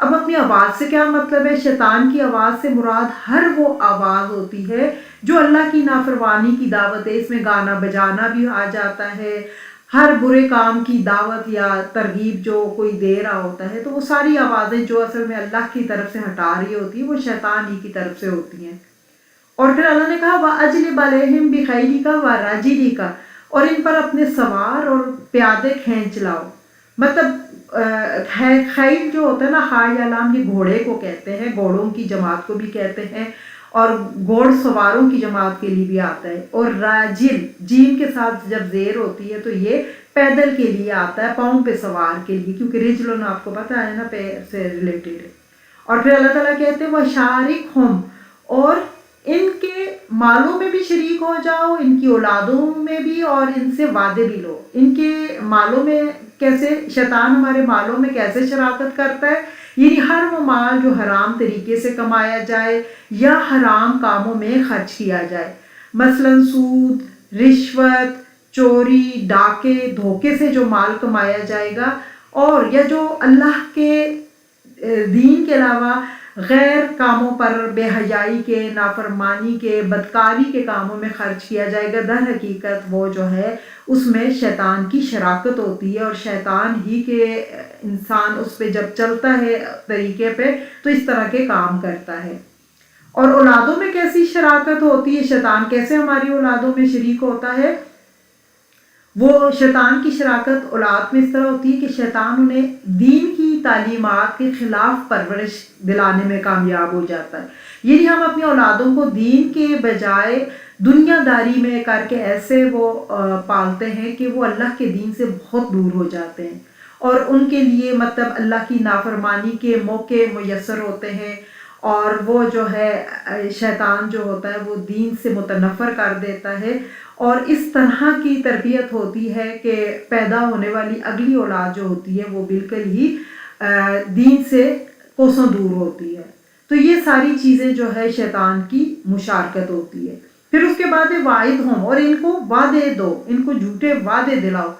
اب اپنی آواز سے کیا مطلب ہے؟ شیطان کی آواز سے مراد ہر وہ آواز ہوتی ہے جو اللہ کی نافرمانی کی دعوت ہے، اس میں گانا بجانا بھی آ جاتا ہے، ہر برے کام کی دعوت یا ترغیب جو کوئی دے رہا ہوتا ہے، تو وہ ساری آوازیں جو اصل میں اللہ کی طرف سے ہٹا رہی ہوتی ہیں وہ شیطان ہی کی طرف سے ہوتی ہیں۔ اور پھر اللہ نے کہا وَأَجْلِبْ عَلَيْهِمْ بِخَيْلِكَ وَرَجِلِكَ، اور ان پر اپنے سوار اور پیادے کھینچ لاؤ۔ مطلب خیل جو ہوتا ہے نا، ہا یا لام، یہ گھوڑے کو کہتے ہیں، گھوڑوں کی جماعت کو بھی کہتے ہیں، اور گھوڑ سواروں کی جماعت کے لیے بھی آتا ہے۔ اور راجل جیم کے ساتھ جب زیر ہوتی ہے تو یہ پیدل کے لیے آتا ہے، پاؤں پہ سوار کے لیے، کیونکہ رجلون آپ کو پتہ ہے نا پیر سے ریلیٹڈ ہے۔ اور پھر اللہ تعالیٰ کہتے ہیں وَشَارِكْهُمْ، اور ان کے مالوں میں بھی شریک ہو جاؤ، ان کی اولادوں میں بھی، اور ان سے وعدے بھی لو۔ ان کے مالوں میں کیسے؟ شیطان ہمارے مالوں میں کیسے شراکت کرتا ہے؟ یعنی ہر وہ مال جو حرام طریقے سے کمایا جائے یا حرام کاموں میں خرچ کیا جائے، مثلا سود، رشوت، چوری، ڈاکے، دھوکے سے جو مال کمایا جائے گا، اور یا جو اللہ کے دین کے علاوہ غیر کاموں پر، بے حیائی کے، نافرمانی کے، بدکاری کے کاموں میں خرچ کیا جائے گا، در حقیقت وہ جو ہے اس میں شیطان کی شراکت ہوتی ہے، اور شیطان ہی کے انسان اس پہ جب چلتا ہے طریقے پہ تو اس طرح کے کام کرتا ہے۔ اور اولادوں میں کیسی شراکت ہوتی ہے؟ شیطان کیسے ہماری اولادوں میں شریک ہوتا ہے؟ وہ شیطان کی شراکت اولاد میں اس طرح ہوتی ہے کہ شیطان انہیں دین کی تعلیمات کے خلاف پرورش دلانے میں کامیاب ہو جاتا ہے۔ یعنی ہم اپنی اولادوں کو دین کے بجائے دنیا داری میں کر کے ایسے وہ پالتے ہیں کہ وہ اللہ کے دین سے بہت دور ہو جاتے ہیں، اور ان کے لیے مطلب اللہ کی نافرمانی کے موقع میسر ہوتے ہیں، اور وہ جو ہے شیطان جو ہوتا ہے وہ دین سے متنفر کر دیتا ہے، اور اس طرح کی تربیت ہوتی ہے کہ پیدا ہونے والی اگلی اولاد جو ہوتی ہے وہ بالکل ہی دین سے کوسوں دور ہوتی ہے۔ تو یہ ساری چیزیں جو ہے شیطان کی مشارکت ہوتی ہے۔ پھر اس کے بعد واعد ہوں، اور ان کو وعدے دو، ان کو جھوٹے وعدے دلاؤ۔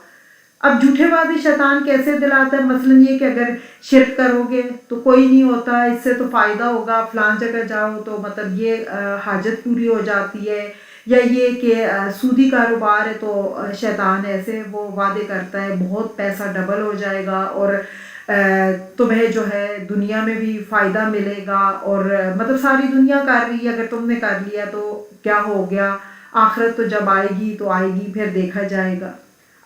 اب جھوٹے وعدے شیطان کیسے دلاتا ہے؟ مثلا یہ کہ اگر شرک کرو گے تو کوئی نہیں ہوتا، اس سے تو فائدہ ہوگا، فلان جگہ جاؤ تو مطلب یہ حاجت پوری ہو جاتی ہے، یا یہ کہ سودی کاروبار ہے تو شیطان ایسے وہ وعدے کرتا ہے بہت پیسہ ڈبل ہو جائے گا، اور تمہیں جو ہے دنیا میں بھی فائدہ ملے گا، اور مطلب ساری دنیا کر رہی ہے، اگر تم نے کر لیا تو کیا ہو گیا، آخرت تو جب آئے گی تو آئے گی، پھر دیکھا جائے گا۔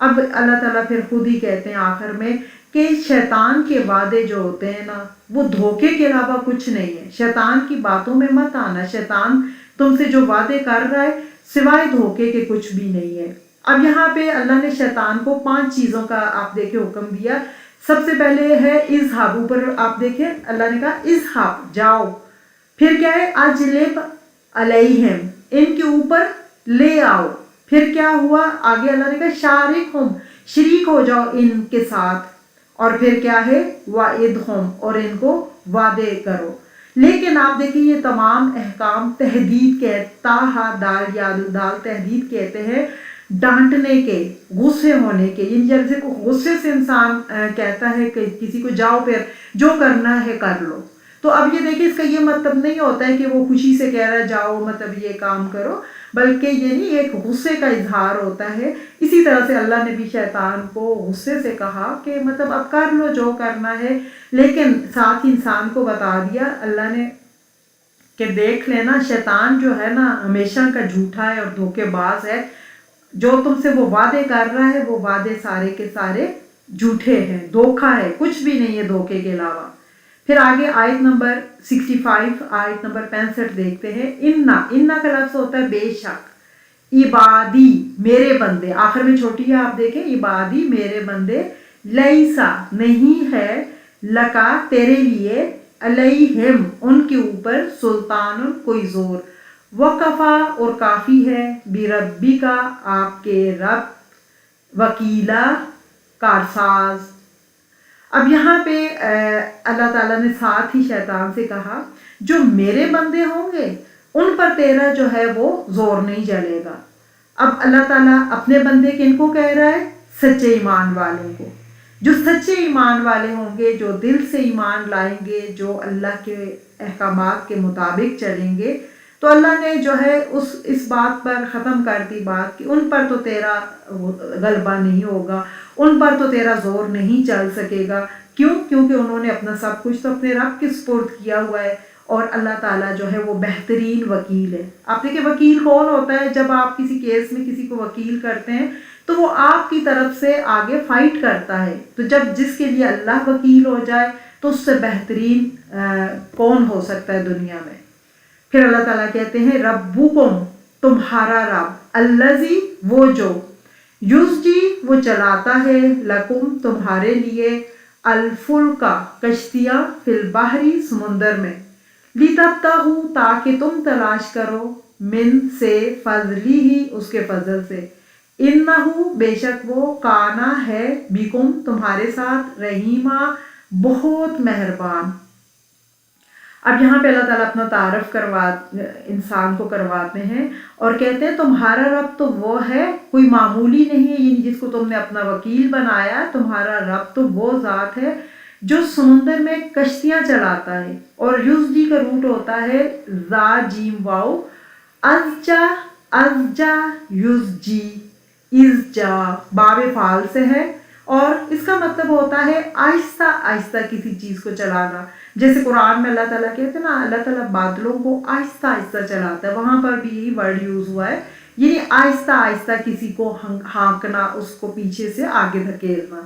اب اللہ تعالیٰ پھر خود ہی کہتے ہیں آخر میں کہ شیطان کے وعدے جو ہوتے ہیں نا وہ دھوکے کے علاوہ کچھ نہیں ہے، شیطان کی باتوں میں مت آنا، شیطان تم سے جو وعدے کر رہا ہے سوائے دھوکے کے کچھ بھی نہیں ہے۔ اب یہاں پہ اللہ نے شیطان کو 5 چیزوں کا آپ دیکھیں حکم دیا۔ سب سے پہلے ہے اذہب، اوپر آپ دیکھیں اللہ نے کہا اذہب، جاؤ۔ پھر کیا ہے؟ اجلب علیہم، ان کے اوپر لے آؤ۔ پھر کیا ہوا آگے؟ اللہ نے کہا شارکہم، شریک ہو جاؤ ان کے ساتھ۔ اور پھر کیا ہے؟ وعدہم، اور ان کو وعدے کرو۔ لیکن آپ دیکھیں یہ تمام احکام تہدید کے، تاہا دال یاد دال تہدید کہتے ہیں ڈانٹنے کے، غصے ہونے کے، یعنی جیسے کو غصے سے انسان کہتا ہے کہ کسی کو جاؤ پھر جو کرنا ہے کر لو۔ تو اب یہ دیکھیں اس کا یہ مطلب نہیں ہوتا ہے کہ وہ خوشی سے کہہ رہا ہے جاؤ مطلب یہ کام کرو، بلکہ یہ نہیں، ایک غصے کا اظہار ہوتا ہے۔ اسی طرح سے اللہ نے بھی شیطان کو غصے سے کہا کہ مطلب اب کر لو جو کرنا ہے، لیکن ساتھ ہی انسان کو بتا دیا اللہ نے کہ دیکھ لینا شیطان جو ہے نا ہمیشہ کا جھوٹا ہے اور دھوکے باز ہے، جو تم سے وہ وعدے کر رہا ہے وہ وعدے سارے کے سارے جھوٹے ہیں، دھوکا ہے، کچھ بھی نہیں ہے دھوکے کے علاوہ۔ پھر آگے آیت نمبر 65، آیت نمبر 65 دیکھتے ہیں۔ انا کا لفظ ہوتا ہے بے شک، عبادی میرے بندے، آخر میں چھوٹی ہے آپ دیکھیں، عبادی میرے بندے، لیسا نہیں ہے، لکا تیرے لیے، علیہم ان کے اوپر، سلطان کوئی زور، وکفا اور کافی ہے، بربی کا آپ کے رب، وکیلا کارساز۔ اب یہاں پہ اللہ تعالیٰ نے ساتھ ہی شیطان سے کہا جو میرے بندے ہوں گے ان پر تیرا جو ہے وہ زور نہیں چلے گا۔ اب اللہ تعالیٰ اپنے بندے کن کو کہہ رہا ہے؟ سچے ایمان والوں کو۔ جو سچے ایمان والے ہوں گے، جو دل سے ایمان لائیں گے، جو اللہ کے احکامات کے مطابق چلیں گے، تو اللہ نے جو ہے اس بات پر ختم کر دی بات کہ ان پر تو تیرا غلبہ نہیں ہوگا، ان پر تو تیرا زور نہیں چل سکے گا۔ کیوں؟ کیونکہ انہوں نے اپنا سب کچھ تو اپنے رب کے سپرد کیا ہوا ہے، اور اللہ تعالیٰ جو ہے وہ بہترین وکیل ہے۔ آپ دیکھیں وکیل کون ہوتا ہے؟ جب آپ کسی کیس میں کسی کو وکیل کرتے ہیں تو وہ آپ کی طرف سے آگے فائٹ کرتا ہے، تو جب جس کے لیے اللہ وکیل ہو جائے تو اس سے بہترین کون ہو سکتا ہے دنیا میں۔ پھر اللہ تعالیٰ کہتے ہیں ربکم، تمہارا رب، الذی، وہ جو، یزجی، وہ چلاتا ہے، لکم، تمہارے لیے، الفلکا، کشتیاں، فی البحری، سمندر میں، لتبتغوا، تاکہ تم تلاش کرو، من، سے، فضلی ہی، اس کے فضل سے، انہو، بے شک وہ، کانا، ہے، بکم، تمہارے ساتھ، رحیمہ، بہت مہربان۔ اب یہاں پہ اللہ تعالیٰ اپنا تعارف انسان کو کرواتے ہیں اور کہتے ہیں تمہارا رب تو وہ ہے، کوئی معمولی نہیں ہے، یعنی جس کو تم نے اپنا وکیل بنایا، تمہارا رب تو وہ ذات ہے جو سمندر میں کشتیاں چلاتا ہے، اور یزجی کا روٹ ہوتا ہے زا جیم واؤ، ازجا، ازجا، یزجی، ازجا، باب فعال سے ہے، اور اس کا مطلب ہوتا ہے آہستہ آہستہ کسی چیز کو چلانا۔ جیسے قرآن میں اللہ تعالیٰ کہتے ہیں نا، اللہ تعالیٰ بادلوں کو آہستہ آہستہ چلاتا ہے، وہاں پر بھی یہی ورڈ یوز ہوا ہے، یعنی آہستہ آہستہ کسی کو ہانکنا، اس کو پیچھے سے آگے دھکیلنا۔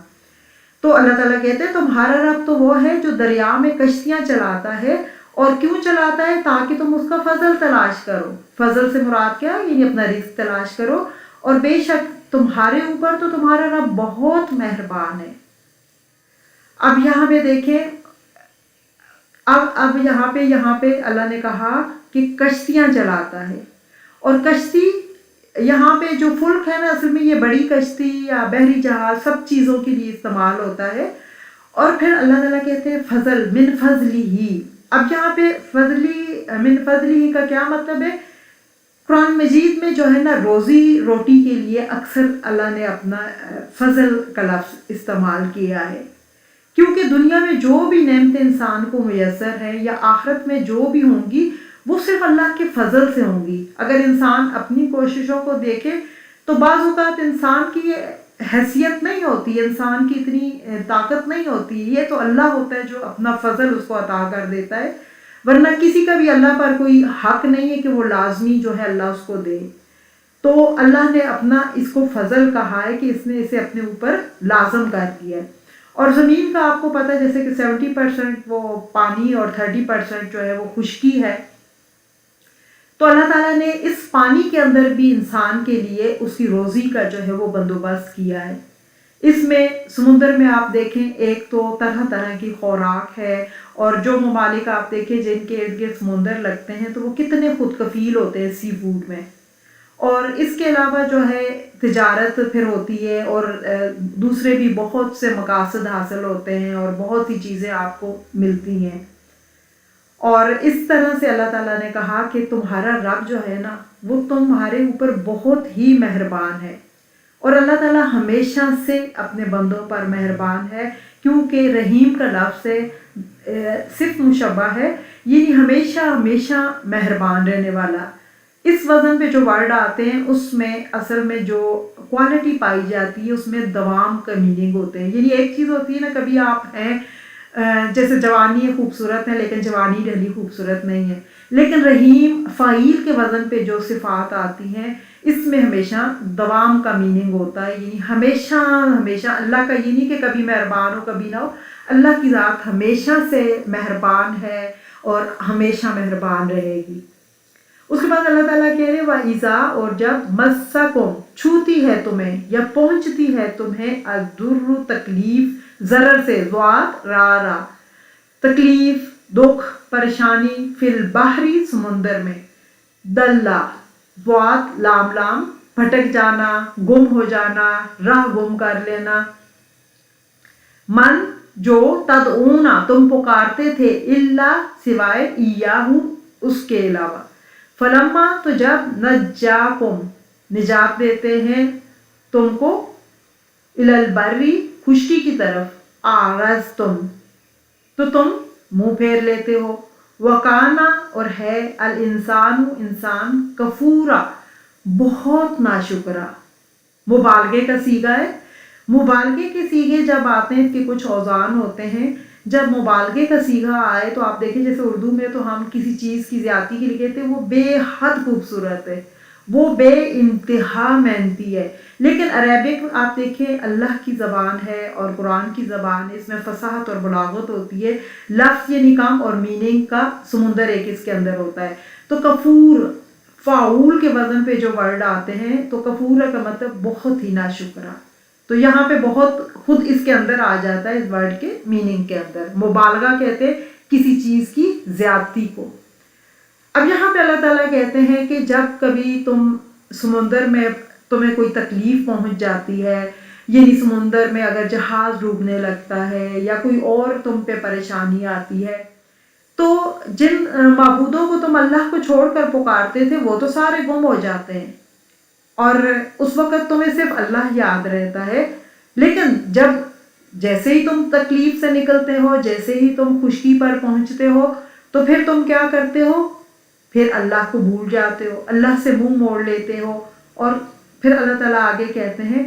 تو اللہ تعالیٰ کہتے ہیں تمہارا رب تو وہ ہے جو دریا میں کشتیاں چلاتا ہے، اور کیوں چلاتا ہے؟ تاکہ تم اس کا فضل تلاش کرو۔ فضل سے مراد کیا؟ یعنی اپنا رزق تلاش کرو، اور بے شک تمہارے اوپر تو تمہارا رب بہت مہربان ہے۔ اب یہاں پہ دیکھیں، اب یہاں پہ اللہ نے کہا کہ کشتیاں چلاتا ہے، اور کشتی یہاں پہ جو فلک ہے نا، اصل میں یہ بڑی کشتی یا بحری جہاز سب چیزوں کے لیے استعمال ہوتا ہے۔ اور پھر اللہ تعالیٰ کہتے ہیں فضل، من فضلی ہی۔ اب یہاں پہ فضلی، من فضلی ہی کا کیا مطلب ہے؟ قرآن مجید میں جو ہے نا، روزی روٹی کے لیے اکثر اللہ نے اپنا فضل کا لفظ استعمال کیا ہے، کیونکہ دنیا میں جو بھی نعمتیں انسان کو میسر ہیں یا آخرت میں جو بھی ہوں گی وہ صرف اللہ کے فضل سے ہوں گی۔ اگر انسان اپنی کوششوں کو دیکھے تو بعض اوقات انسان کی حیثیت نہیں ہوتی، انسان کی اتنی طاقت نہیں ہوتی، یہ تو اللہ ہوتا ہے جو اپنا فضل اس کو عطا کر دیتا ہے، ورنہ کسی کا بھی اللہ پر کوئی حق نہیں ہے کہ وہ لازمی جو ہے اللہ اس کو دے۔ تو اللہ نے اپنا اس کو فضل کہا ہے کہ اس نے اسے اپنے اوپر لازم کر دیا ہے۔ اور زمین کا آپ کو پتہ ہے جیسے کہ 70% وہ پانی اور 30% جو ہے وہ خشکی ہے، تو اللہ تعالیٰ نے اس پانی کے اندر بھی انسان کے لیے اس کی روزی کا جو ہے وہ بندوبست کیا ہے۔ اس میں سمندر میں آپ دیکھیں، ایک تو طرح طرح کی خوراک ہے، اور جو ممالک آپ دیکھیں جن کے ارد گرد سمندر لگتے ہیں تو وہ کتنے خود کفیل ہوتے ہیں سی فوڈ میں، اور اس کے علاوہ جو ہے تجارت پھر ہوتی ہے، اور دوسرے بھی بہت سے مقاصد حاصل ہوتے ہیں، اور بہت سی چیزیں آپ کو ملتی ہیں۔ اور اس طرح سے اللہ تعالیٰ نے کہا کہ تمہارا رب جو ہے نا وہ تمہارے اوپر بہت ہی مہربان ہے، اور اللہ تعالیٰ ہمیشہ سے اپنے بندوں پر مہربان ہے، کیونکہ رحیم کا لفظ ہے، صرف مشبہ ہے، یعنی ہمیشہ ہمیشہ مہربان رہنے والا۔ اس وزن پہ جو ورڈ آتے ہیں اس میں اصل میں جو کوالٹی پائی جاتی ہے اس میں دوام کا میننگ ہوتے ہیں، یعنی ایک چیز ہوتی ہے نا، کبھی آپ ہیں جیسے جوانی خوبصورت ہے لیکن جوانی ڈھلی خوبصورت نہیں ہے، لیکن رحیم فعیل کے وزن پہ جو صفات آتی ہیں اس میں ہمیشہ دوام کا میننگ ہوتا ہے، یعنی ہمیشہ ہمیشہ اللہ کا، یہ نہیں کہ کبھی مہربان ہو کبھی نہ ہو، اللہ کی ذات ہمیشہ سے مہربان ہے اور ہمیشہ مہربان رہے گی۔ اس کے بعد اللہ تعالیٰ کہہ رہے وَإِذَا، اور جب، مَسَّکُم، چھوتی ہے تمہیں یا پہنچتی ہے تمہیں، الضر، تکلیف، ضرر سے، ضاد را را، تکلیف، دکھ، پریشانی، فی البحری، سمندر میں، دلہ، ضاد لام لام، بھٹک جانا، گم ہو جانا، راہ گم کر لینا، من، جو، تدعونا، تم پکارتے تھے، الا، سوائے، ایاہو، اس کے علاوہ، فلما، تو جب، نجاکم، نجات دیتے ہیں تم کو، الی البری، خشکی کی طرف آغاز تو تم منہ پھیر لیتے ہو. وکانا اور ہے الانسان انسان کفورا بہت ناشکرا. مبالغے کا صیغہ ہے. مبالغے کے صیغے جب آتے ہیں اس کے کچھ اوزان ہوتے ہیں. جب مبالغے کا صیغہ آئے تو آپ دیکھیں جیسے اردو میں تو ہم کسی چیز کی زیادتی کے لیے کہتے ہیں وہ بے حد خوبصورت ہے، وہ بے انتہا محنتی ہے. لیکن عربک آپ دیکھیں اللہ کی زبان ہے اور قرآن کی زبان ہے، اس میں فصاحت اور بلاغت ہوتی ہے. لفظ یعنی کام اور میننگ کا سمندر ایک اس کے اندر ہوتا ہے. تو کفور فاعول کے وزن پہ جو ورڈ آتے ہیں تو کفور کا مطلب بہت ہی ناشکرا. تو یہاں پہ بہت خود اس کے اندر آ جاتا ہے اس ورڈ کے میننگ کے اندر. مبالغہ کہتے ہیں کسی چیز کی زیادتی کو. اب یہاں پہ اللہ تعالیٰ کہتے ہیں کہ جب کبھی تم سمندر میں تمہیں کوئی تکلیف پہنچ جاتی ہے، یعنی سمندر میں اگر جہاز ڈوبنے لگتا ہے یا کوئی اور تم پہ پریشانی آتی ہے، تو جن معبودوں کو تم اللہ کو چھوڑ کر پکارتے تھے وہ تو سارے گم ہو جاتے ہیں اور اس وقت تمہیں صرف اللہ یاد رہتا ہے. لیکن جب جیسے ہی تم تکلیف سے نکلتے ہو، جیسے ہی تم خشکی پر پہنچتے ہو، تو پھر تم کیا کرتے ہو؟ پھر اللہ کو بھول جاتے ہو، اللہ سے منہ موڑ لیتے ہو. اور پھر اللہ تعالیٰ آگے کہتے ہیں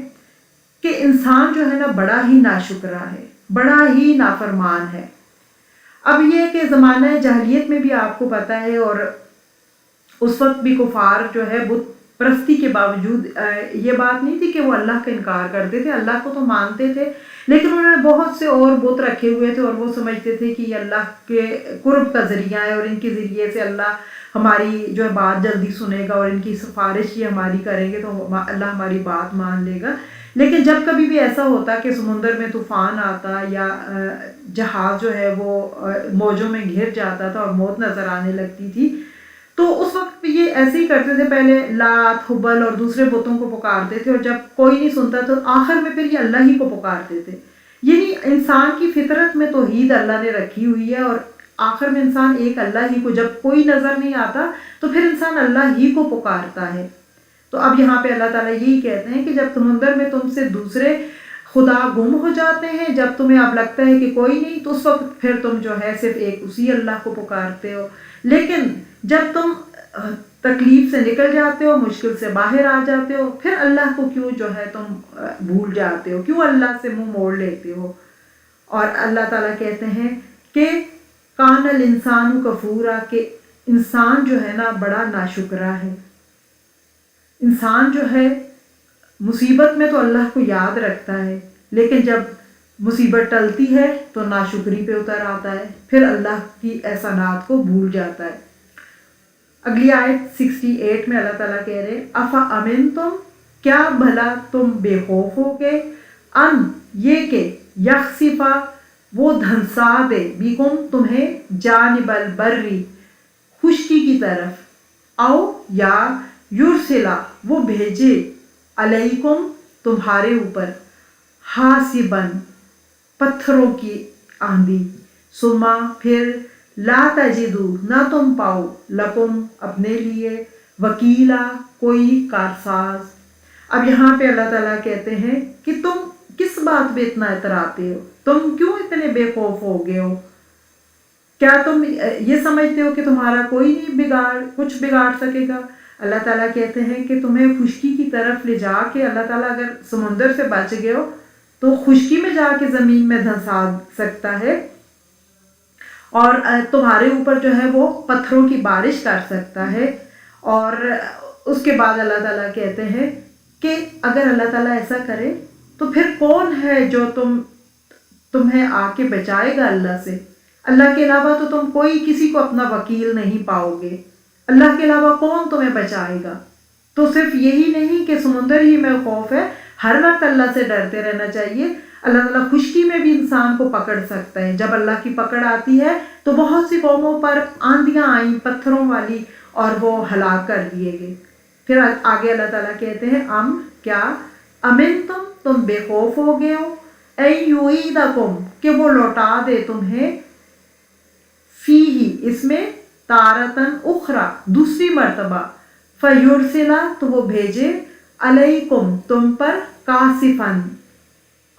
کہ انسان جو ہے نا بڑا ہی ناشکرا ہے، بڑا ہی نافرمان ہے. اب یہ کہ زمانہ جاہلیت میں بھی آپ کو پتہ ہے اور اس وقت بھی کفار جو ہے بت پرستی کے باوجود یہ بات نہیں تھی کہ وہ اللہ کا انکار کرتے تھے، اللہ کو تو مانتے تھے، لیکن انہوں نے بہت سے اور بت رکھے ہوئے تھے اور وہ سمجھتے تھے کہ یہ اللہ کے قرب کا ذریعہ ہے اور ان کے ذریعے سے اللہ ہماری جو ہے بات جلدی سنے گا اور ان کی سفارش یہ ہماری کریں گے تو اللہ ہماری بات مان لے گا. لیکن جب کبھی بھی ایسا ہوتا کہ سمندر میں طوفان آتا یا جہاز جو ہے وہ موجوں میں گھر جاتا تھا اور موت نظر آنے لگتی تھی، تو اس وقت یہ ایسے ہی کرتے تھے. پہلے لات حبل اور دوسرے بتوں کو پکارتے تھے اور جب کوئی نہیں سنتا تو آخر میں پھر یہ اللہ ہی کو پکارتے تھے. یعنی انسان کی فطرت میں توحید اللہ نے رکھی ہوئی ہے اور آخر میں انسان ایک اللہ ہی کو، جب کوئی نظر نہیں آتا تو پھر انسان اللہ ہی کو پکارتا ہے. تو اب یہاں پہ اللہ تعالیٰ یہی کہتے ہیں کہ جب سمندر میں تم سے دوسرے خدا گم ہو جاتے ہیں، جب تمہیں اب لگتا ہے کہ کوئی نہیں، تو اس وقت پھر تم جو ہے صرف ایک اسی اللہ کو پکارتے ہو. لیکن جب تم تکلیف سے نکل جاتے ہو، مشکل سے باہر آ جاتے ہو، پھر اللہ کو کیوں جو ہے تم بھول جاتے ہو، کیوں اللہ سے منہ موڑ لیتے ہو. اور اللہ تعالیٰ کہتے ہیں کہ کان الانسان کفورا، کہ انسان جو ہے نا بڑا ناشکرا ہے. انسان جو ہے مصیبت میں تو اللہ کو یاد رکھتا ہے، لیکن جب مصیبت ٹلتی ہے تو ناشکری پہ اتر آتا ہے، پھر اللہ کی احسانات کو بھول جاتا ہے. اگلی آیت 68 میں اللہ تعالیٰ کہہ رہے افا امن تم، کیا بھلا تم بے خوف ہو گے، ان یہ کہ یخسفا وہ دھنسا دے، بیکم تمہیں جانب البری خشکی کی طرف، او یا یرسلا وہ بھیجے علیکم تمہارے اوپر، حاسبن پتھروں کی آندھی، سما پھر لا تجدو نہ تم پاؤ، لکم اپنے لیے، وکیلا کوئی کارساز. اب یہاں پہ اللہ تعالیٰ کہتے ہیں کہ تم کس بات پہ اتنا اتراتے ہو، تم کیوں اتنے بے خوف ہو گئے ہو؟ کیا تم یہ سمجھتے ہو کہ تمہارا کوئی نہیں کچھ بگاڑ سکے گا؟ اللہ تعالیٰ کہتے ہیں کہ تمہیں خشکی کی طرف لے جا کے اللہ تعالیٰ اگر سمندر سے بچ گئے ہو تو خشکی میں جا کے زمین میں دھنسا سکتا ہے اور تمہارے اوپر جو ہے وہ پتھروں کی بارش کر سکتا ہے. اور اس کے بعد اللہ تعالیٰ کہتے ہیں کہ اگر اللہ تعالیٰ ایسا کرے تو پھر کون ہے جو تمہیں آ کے بچائے گا اللہ سے؟ اللہ کے علاوہ تو تم کوئی کسی کو اپنا وکیل نہیں پاؤ گے، اللہ کے علاوہ کون تمہیں بچائے گا؟ تو صرف یہی نہیں کہ سمندر ہی میں خوف ہے، ہر وقت اللہ سے ڈرتے رہنا چاہیے. اللہ تعالیٰ خشکی میں بھی انسان کو پکڑ سکتا ہے. جب اللہ کی پکڑ آتی ہے تو بہت سی قوموں پر آندیاں آئیں پتھروں والی اور وہ ہلاک کر دیے گئے. پھر آگے اللہ تعالیٰ کہتے ہیں کیا امن تم بے خوف ہو گئے ہو، این یعیدکم کہ وہ لوٹا دے تمہیں، فیہ اس میں تارتن اخرى دوسری مرتبہ، فیرسلا تو وہ بھیجے، علیکم تم پر، کاسفن